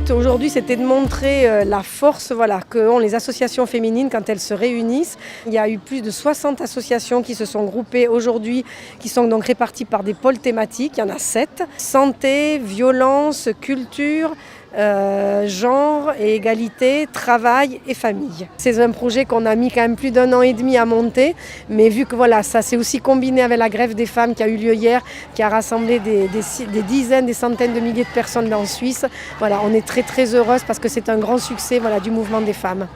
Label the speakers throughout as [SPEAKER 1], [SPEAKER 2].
[SPEAKER 1] but aujourd'hui, c'était de montrer la force qu'ont les associations féminines quand elles se réunissent. Il y a eu plus de 60 associations qui se sont groupées aujourd'hui, qui sont donc réparties par des pôles thématiques. Il y en a 7. Santé, violence, culture, genre et égalité, travail et famille. C'est un projet qu'on a mis quand même plus d'1 an et demi à monter, mais vu que ça s'est aussi combiné avec la grève des femmes qui a eu lieu hier, qui a rassemblé des dizaines, des centaines de milliers de personnes en Suisse, on est très très heureuse parce que c'est un grand succès du mouvement des femmes.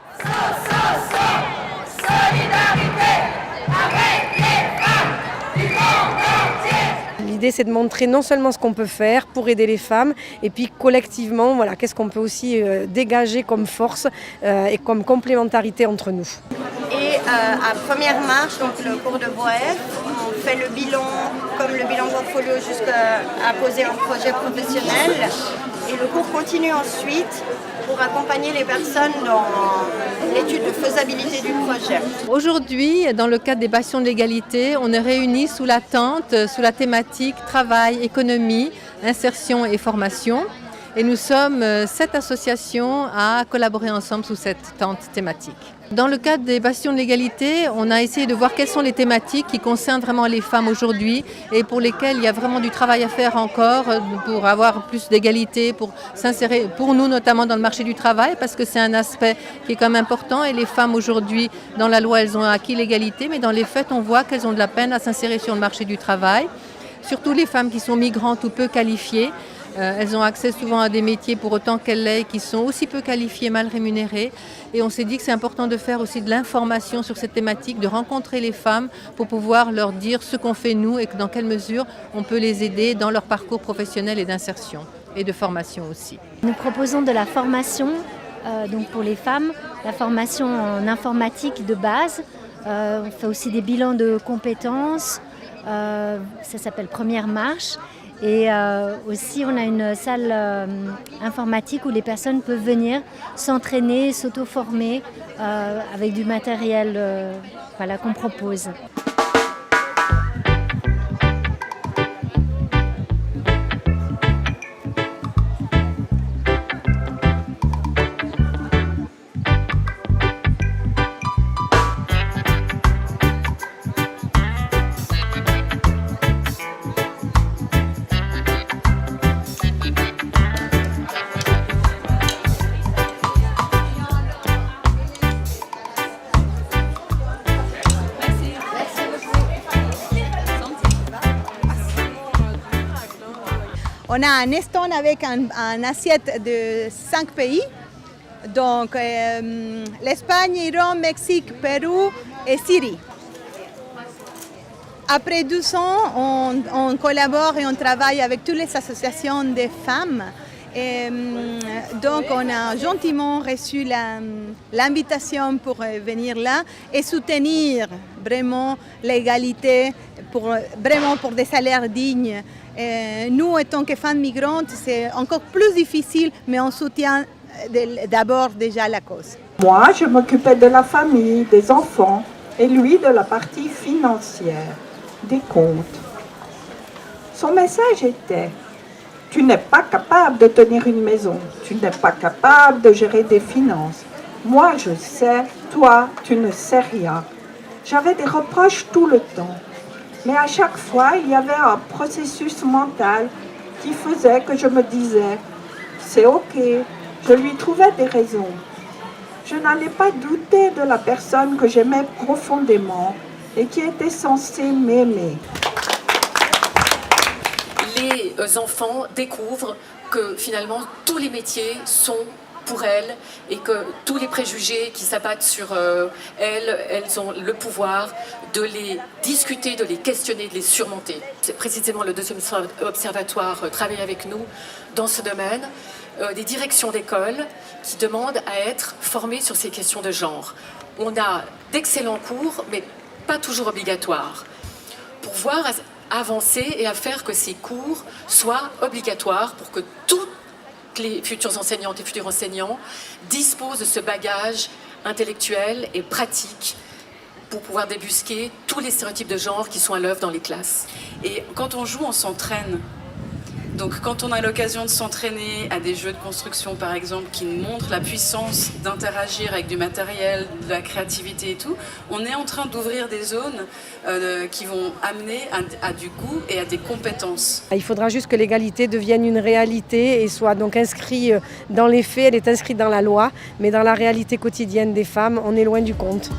[SPEAKER 1] L'idée, c'est de montrer non seulement ce qu'on peut faire pour aider les femmes, et puis collectivement, qu'est-ce qu'on peut aussi dégager comme force et comme complémentarité entre nous.
[SPEAKER 2] Et à première marche, donc le cours de Boef, on fait le bilan, comme le bilan portfolio, jusqu'à poser un projet professionnel. Et le cours continue ensuite pour accompagner les personnes dans l'étude de faisabilité du projet.
[SPEAKER 3] Aujourd'hui, dans le cadre des bastions de l'égalité, on est réunis sous la tente, sous la thématique travail, économie, insertion et formation. Et nous sommes 7 associations à collaborer ensemble sous cette tente thématique. Dans le cadre des bastions de l'égalité, on a essayé de voir quelles sont les thématiques qui concernent vraiment les femmes aujourd'hui et pour lesquelles il y a vraiment du travail à faire encore pour avoir plus d'égalité, pour s'insérer, pour nous notamment dans le marché du travail, parce que c'est un aspect qui est quand même important et les femmes aujourd'hui, dans la loi, elles ont acquis l'égalité, mais dans les faits, on voit qu'elles ont de la peine à s'insérer sur le marché du travail, surtout les femmes qui sont migrantes ou peu qualifiées. Elles ont accès souvent à des métiers pour autant qu'elles l'aient, qui sont aussi peu qualifiés, mal rémunérés. Et on s'est dit que c'est important de faire aussi de l'information sur cette thématique, de rencontrer les femmes pour pouvoir leur dire ce qu'on fait nous et dans quelle mesure on peut les aider dans leur parcours professionnel et d'insertion et de formation aussi.
[SPEAKER 4] Nous proposons de la formation donc pour les femmes, la formation en informatique de base. On fait aussi des bilans de compétences, ça s'appelle Première Marche. Et aussi, on a une salle informatique où les personnes peuvent venir s'entraîner, s'auto-former avec du matériel qu'on propose.
[SPEAKER 5] On a un stand avec un assiette de 5 pays, donc l'Espagne, Iran, Mexique, Pérou et Syrie. Après 12 ans, on collabore et on travaille avec toutes les associations des femmes. Et, donc on a gentiment reçu l'invitation pour venir là et soutenir vraiment l'égalité pour des salaires dignes. Et nous, en tant que femmes migrantes, c'est encore plus difficile, mais on soutient d'abord déjà la cause.
[SPEAKER 6] Moi, je m'occupais de la famille, des enfants, et lui de la partie financière, des comptes. Son message était: tu n'es pas capable de tenir une maison, tu n'es pas capable de gérer des finances. Moi, je sais, toi, tu ne sais rien. J'avais des reproches tout le temps. Mais à chaque fois, il y avait un processus mental qui faisait que je me disais « c'est ok », je lui trouvais des raisons. Je n'allais pas douter de la personne que j'aimais profondément et qui était censée m'aimer.
[SPEAKER 7] Les enfants découvrent que finalement tous les métiers sont pour elles et que tous les préjugés qui s'abattent sur elles ont le pouvoir de les discuter, de les questionner, de les surmonter. C'est précisément le deuxième observatoire travaille avec nous dans ce domaine, des directions d'école qui demandent à être formées sur ces questions de genre. On a d'excellents cours, mais pas toujours obligatoires, pour voir avancer et à faire que ces cours soient obligatoires pour que toutes les futures enseignantes et futurs enseignants disposent de ce bagage intellectuel et pratique pour pouvoir débusquer tous les stéréotypes de genre qui sont à l'œuvre dans les classes.
[SPEAKER 8] Et quand on joue, on s'entraîne. Donc quand on a l'occasion de s'entraîner à des jeux de construction par exemple qui montrent la puissance d'interagir avec du matériel, de la créativité et tout, on est en train d'ouvrir des zones qui vont amener à du goût et à des compétences.
[SPEAKER 1] Il faudra juste que l'égalité devienne une réalité et soit donc inscrite dans les faits, elle est inscrite dans la loi, mais dans la réalité quotidienne des femmes, on est loin du compte.